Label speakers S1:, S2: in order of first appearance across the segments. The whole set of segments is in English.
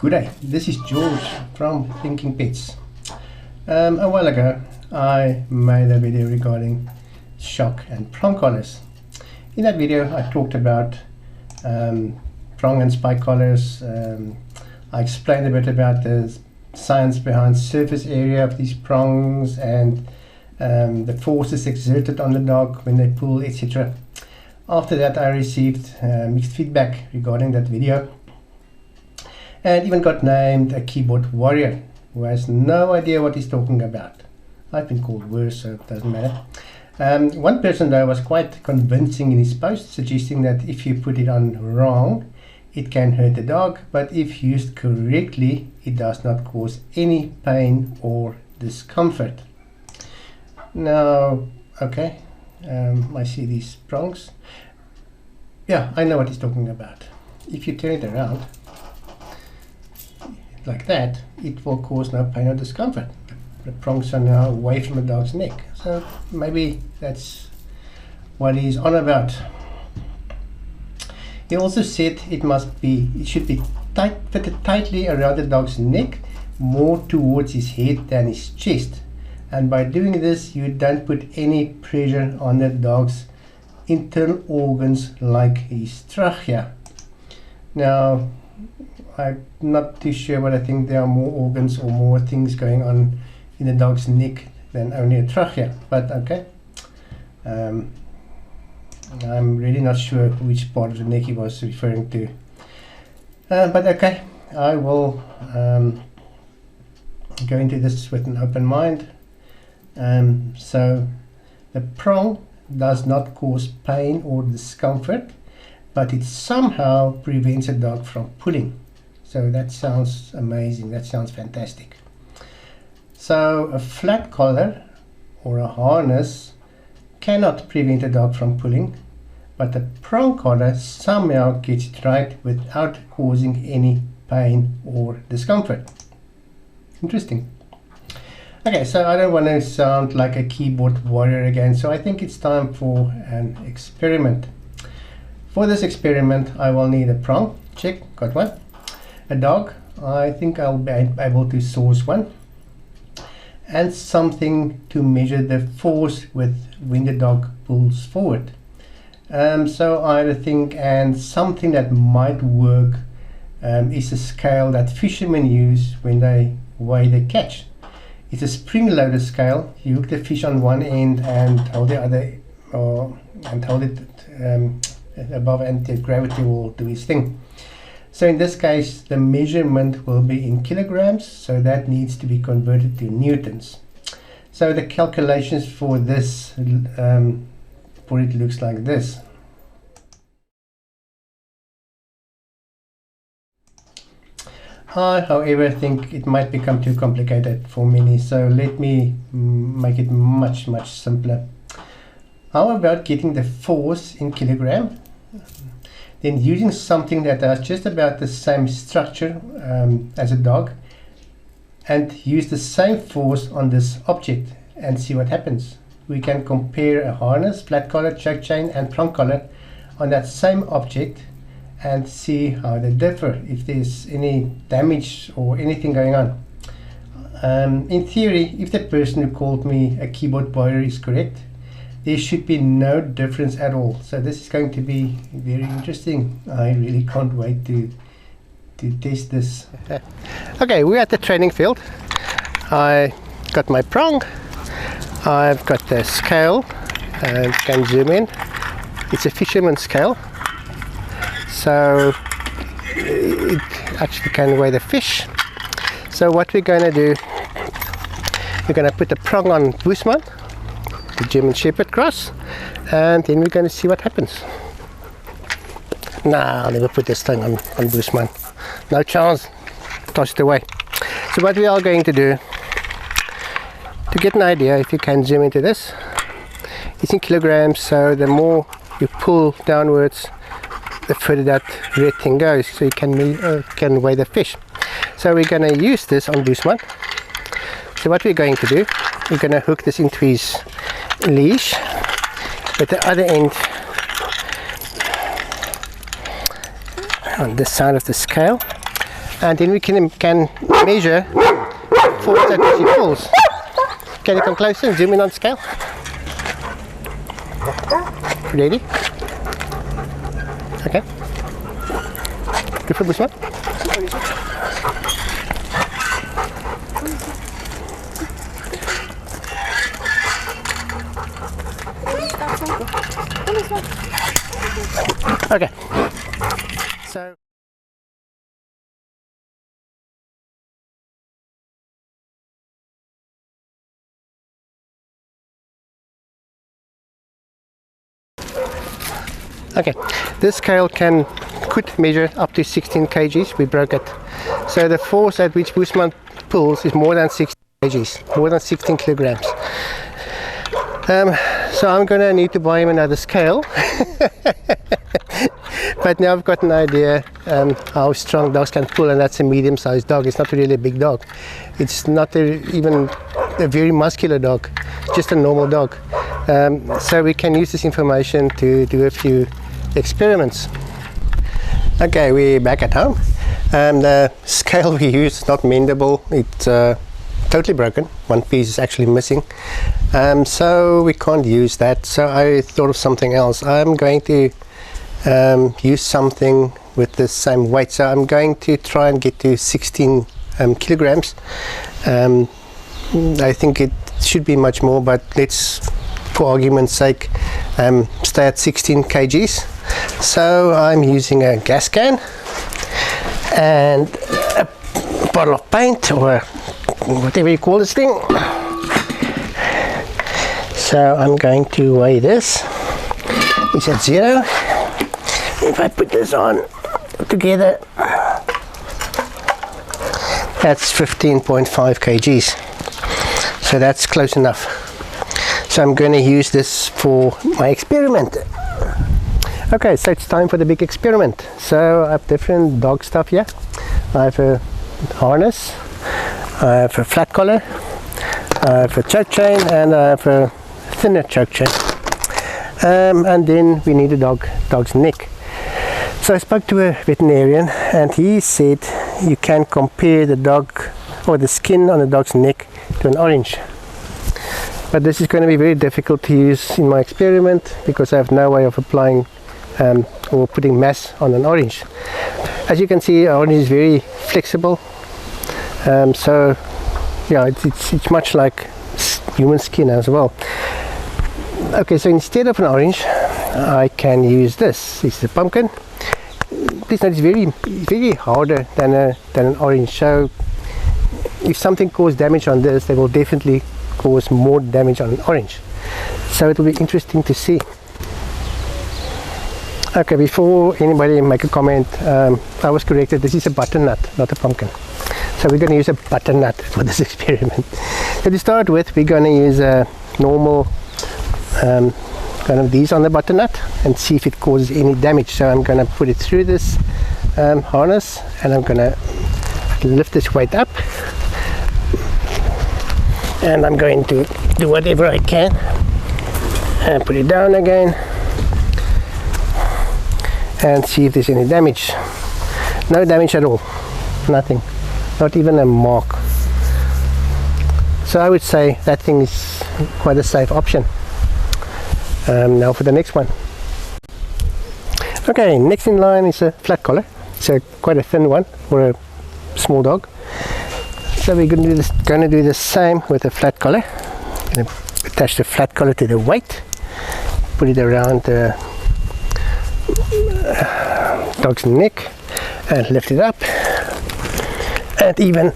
S1: Good day, this is George from Thinking Pets. A while ago I made a video regarding shock and prong collars. In that video I talked about prong and spike collars. I explained a bit about the science behind surface area of these prongs and the forces exerted on the dog when they pull, etc. After that I received mixed feedback regarding that video, and even got named a keyboard warrior who has no idea what he's talking about. I've been called worse, so it doesn't matter. One person though was quite convincing in his post, suggesting that if you put it on wrong it can hurt the dog, but if used correctly it does not cause any pain or discomfort. Now, okay, I see these prongs. Yeah, I know what he's talking about. If you turn it around like that, it will cause no pain or discomfort. The prongs are now away from the dog's neck, so maybe that's what he's on about. He also said it should be fitted tightly around the dog's neck, more towards his head than his chest, and by doing this you don't put any pressure on the dog's internal organs like his trachea. Now, I'm not too sure, but I think there are more organs or more things going on in the dog's neck than only a trachea, but okay. I'm really not sure which part of the neck he was referring to, but okay, I will go into this with an open mind. So the prong does not cause pain or discomfort, but it somehow prevents a dog from pulling. So that sounds amazing, that sounds fantastic. So a flat collar or a harness cannot prevent a dog from pulling, but the prong collar somehow gets it right without causing any pain or discomfort. Interesting. Okay, so I don't want to sound like a keyboard warrior again, so I think it's time for an experiment. For this experiment I will need a prong, check, got one. A dog, I think I'll be able to source one. And something to measure the force with when the dog pulls forward. So I think, and something that might work is a scale that fishermen use when they weigh the catch. It's a spring-loaded scale. You hook the fish on one end and hold the other, and hold it above, and the gravity will do its thing. So in this case the measurement will be in kilograms, so that needs to be converted to newtons. So the calculations for this, for it looks like this. I, however, think it might become too complicated for many, so let me make it much simpler. How about getting the force in kilogram, then using something that has just about the same structure as a dog, and use the same force on this object and see what happens. We can compare a harness, flat collar, choke chain and prong collar on that same object and see how they differ, if there's any damage or anything going on. In theory, if the person who called me a keyboard warrior is correct, there should be no difference at all. So this is going to be very interesting. I really can't wait to test this. Okay, we're at the training field. I got my prong, I've got the scale, you can zoom in. It's a fisherman's scale, so it actually can weigh the fish. So what we're going to do, we're going to put the prong on Bushman, the German Shepherd cross, and then we're going to see what happens. Nah, I'll never put this thing on Bushman. No chance. Toss it away. So what we are going to do, to get an idea, if you can zoom into this, it's in kilograms, so the more you pull downwards, the further that red thing goes, so you can weigh the fish. So we're going to use this on Bushman. So what we're going to do, we're going to hook this into his leash with the other end on this side of the scale, and then we can measure force at which he pulls. Can you come closer and zoom in on scale? Ready? Okay. Good for this one. Okay. So. Okay, this scale could measure up to 16 kgs. We broke it. So the force at which Bushman pulls is more than 16 kgs, more than 16 kilograms. So I'm going to need to buy him another scale. But now I've got an idea how strong dogs can pull, and that's a medium-sized dog. It's not really a big dog. It's not even a very muscular dog, just a normal dog. So we can use this information to do a few experiments. Okay, we're back at home. The scale we use is not mendable. It's totally broken. One piece is actually missing. So we can't use that. So I thought of something else. I'm going to use something with the same weight. So I'm going to try and get to 16 kilograms. I think it should be much more, but let's, for argument's sake, stay at 16 kgs. So I'm using a gas can and a bottle of paint, or whatever you call this thing. So I'm going to weigh this. It's at 0. If I put this on together, that's 15.5 kgs. So that's close enough. So I'm going to use this for my experiment. Okay, so it's time for the big experiment. So I have different dog stuff here. I have a harness, I have a flat collar, I have a choke chain, and I have a thinner choke chain. And then we need a dog's neck. So I spoke to a veterinarian, and he said you can compare the dog or the skin on the dog's neck to an orange. But this is going to be very difficult to use in my experiment because I have no way of applying or putting mass on an orange. As you can see, orange is very flexible. So yeah, it's much like human skin as well. Okay, so instead of an orange, I can use this. This is a pumpkin. Please note, it's very harder than an orange. So if something causes damage on this, they will definitely cause more damage on an orange. So it will be interesting to see. Okay, before anybody make a comment, I was corrected. This is a butternut, not a pumpkin. So we're going to use a butternut for this experiment. So to start with, we're going to use a normal kind of these on the butternut and see if it causes any damage. So I'm going to put it through this harness, and I'm going to lift this weight up, and I'm going to do whatever I can and put it down again and see if there's any damage. No damage at all, nothing, not even a mark. So I would say that thing is quite a safe option. Now for the next one. Okay, next in line is a flat collar. It's quite a thin one for a small dog. So we're going to do the same with a flat collar. Going to attach the flat collar to the weight, put it around the dog's neck, and lift it up, and even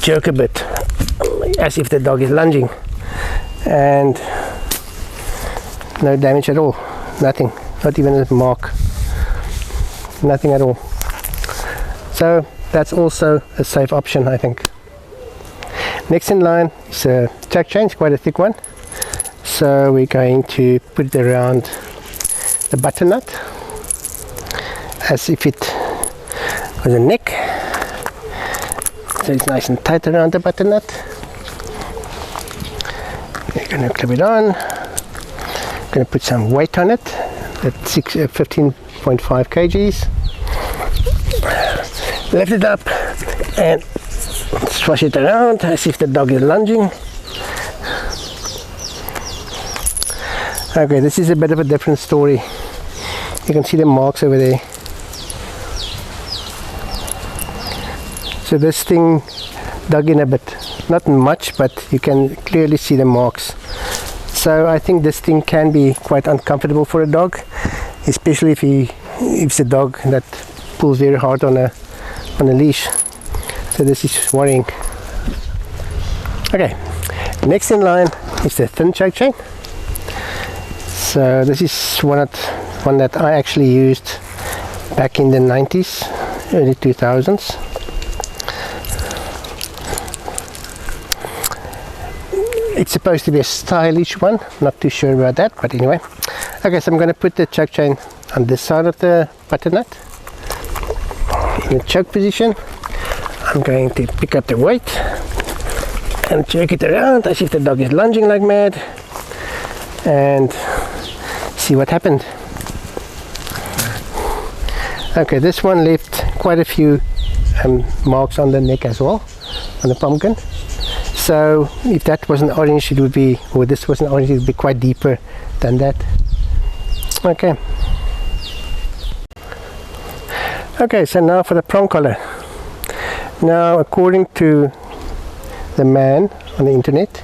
S1: jerk a bit as if the dog is lunging, and no damage at all, nothing, not even a mark, nothing at all. So that's also a safe option, I think. Next in line is a choke chain. It's quite a thick one, so we're going to put it around the butternut as if it was a neck, so it's nice and tight around the butternut. We're going to clip it on. Going to put some weight on it at 15.5 kgs. lift it up and swash it around as if the dog is lunging. Okay, this is a bit of a different story. You can see the marks over there. So this thing dug in a bit, not much, but you can clearly see the marks. So I think this thing can be quite uncomfortable for a dog, especially if it's a dog that pulls very hard on a leash. So this is worrying. Okay, next in line is the thin choke chain. So this is one that I actually used back in the 90s, early 2000s. It's supposed to be a stylish one, not too sure about that, but anyway. Okay, so I'm going to put the choke chain on this side of the butternut in the choke position. I'm going to pick up the weight and jerk it around as if the dog is lunging like mad and see what happened. Okay, this one left quite a few marks on the neck as well, on the pumpkin. So if that was an orange, it would be, or this was an orange, it would be quite deeper than that. Okay. Okay, so now for the prong collar. Now, according to the man on the internet,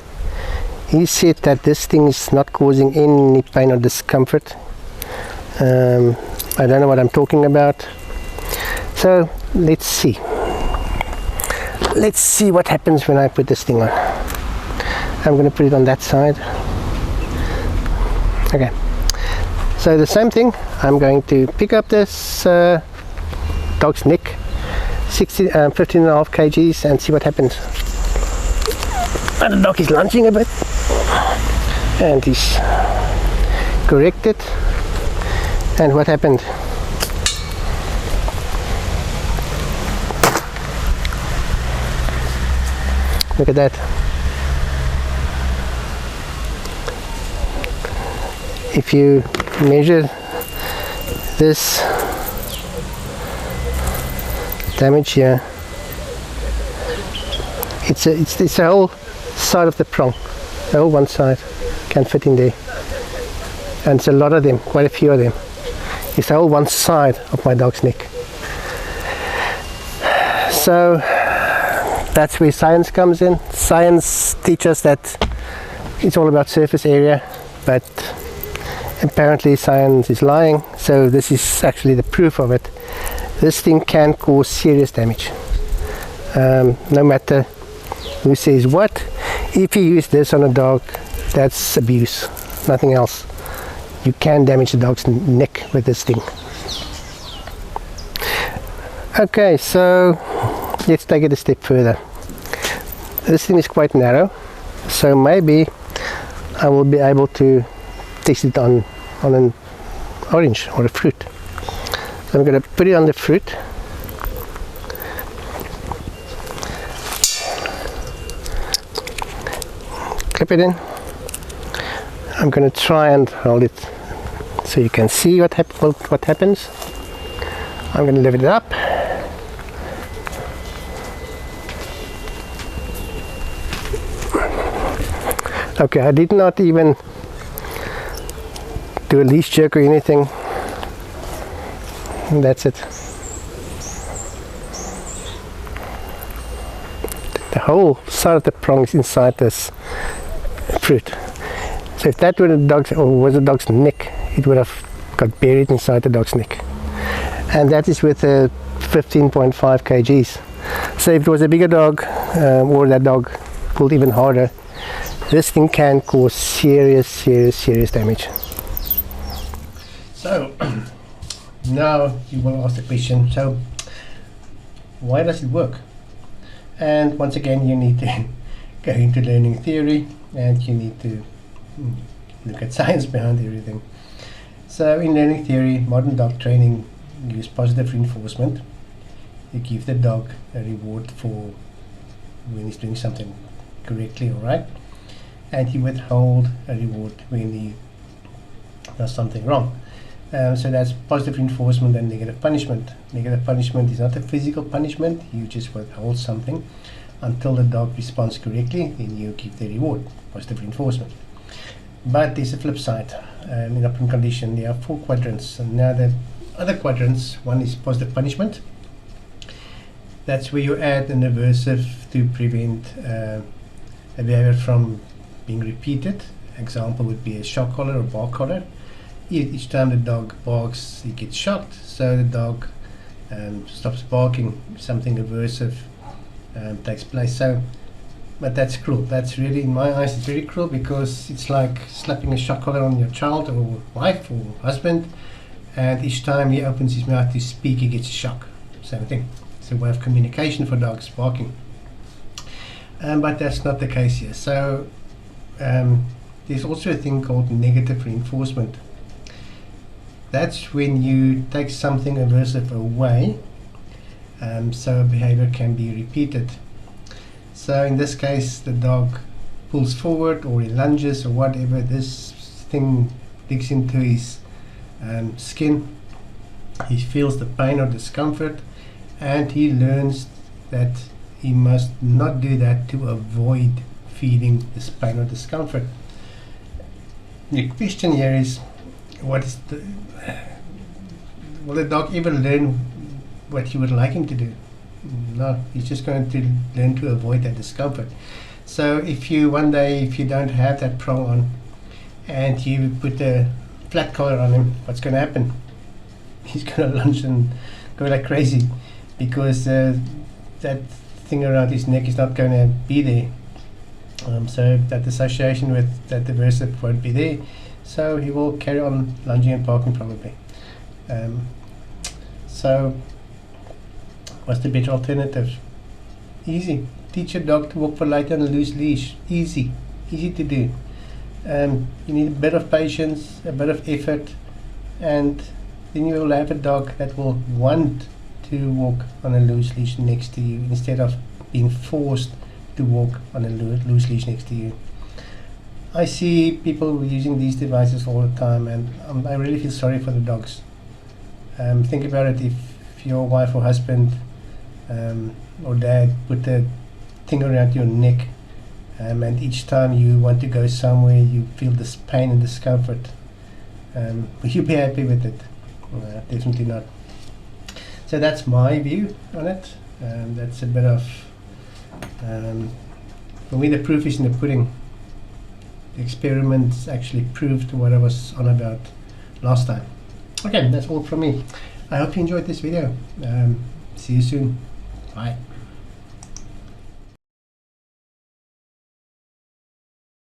S1: he said that this thing is not causing any pain or discomfort. I don't know what I'm talking about. So let's see. Let's see what happens when I put this thing on. I'm going to put it on that side. Okay. So the same thing. I'm going to pick up this dog's neck, 15.5 kgs, and see what happens. And the dog is lunging a bit, and he's corrected. And what happened? Look at that. If you measure this damage here, it's a whole side of the prong, the whole one side can fit in there, and it's a lot of them, quite a few of them. It's the whole one side of my dog's neck. So that's where science comes in. Science teaches that it's all about surface area, but apparently science is lying. So this is actually the proof of it. This thing can cause serious damage. No matter who says what, if you use this on a dog, that's abuse, nothing else. You can damage the dog's neck with this thing. Okay, so let's take it a step further. This thing is quite narrow, so maybe I will be able to test it on an orange or a fruit. So I'm going to put it on the fruit. Clip it in. I'm going to try and hold it so you can see what happens. I'm going to lift it up. Okay, I did not even do a leash jerk or anything. And that's it. The whole side of the prong is inside this fruit. So if that were the dog's, or was the dog's neck, it would have got buried inside the dog's neck. And that is with 15.5 kgs. So if it was a bigger dog, or that dog pulled even harder, this thing can cause serious damage. So now you will ask the question, so why does it work? And once again, you need to go into learning theory, and you need to look at science behind everything. So in learning theory, modern dog training use positive reinforcement. You give the dog a reward for when he's doing something correctly or right, and you withhold a reward when he does something wrong. So that's positive reinforcement and negative punishment. Negative punishment is not a physical punishment. You just withhold something until the dog responds correctly, then you give the reward, positive reinforcement. But there's a flip side. In operant condition, there are 4 quadrants. And now the other quadrants, one is positive punishment. That's where you add an aversive to prevent a behavior from being repeated. Example would be a shock collar or bark collar. Each time the dog barks, he gets shocked, so the dog stops barking. Something aversive takes place. So, but that's cruel. That's really, in my eyes, it's very cruel, because it's like slapping a shock collar on your child or wife or husband, and each time he opens his mouth to speak, he gets a shock. Same thing. It's a way of communication for dogs, barking. But that's not the case here. So there's also a thing called negative reinforcement. That's when you take something aversive away, so a behavior can be repeated. So in this case, the dog pulls forward, or he lunges, or whatever. This thing digs into his skin. He feels the pain or discomfort, and he learns that he must not do that to avoid feeling this pain or discomfort. The question here is, will the dog ever learn what you would like him to do? No, he's just going to learn to avoid that discomfort. So if you one day, if you don't have that prong on, and you put a flat collar on him, what's going to happen? He's going to lunge and go like crazy, because that thing around his neck is not going to be there. So that association with that aversive won't be there. So he will carry on lunging and barking probably. So what's the better alternative? Easy. Teach your dog to walk for lighter on a loose leash. Easy to do. You need a bit of patience, a bit of effort, and then you will have a dog that will want to walk on a loose leash next to you, instead of being forced to walk on a loose leash next to you. I see people using these devices all the time, and I really feel sorry for the dogs. Think about it. If your wife or husband or dad put a thing around your neck, and each time you want to go somewhere, you feel this pain and discomfort, will you be happy with it? Definitely not. So that's my view on it. That's a bit of, for me, the proof is in the pudding. The experiments actually proved what I was on about last time. Okay, that's all from me. I hope you enjoyed this video. See you soon. Bye.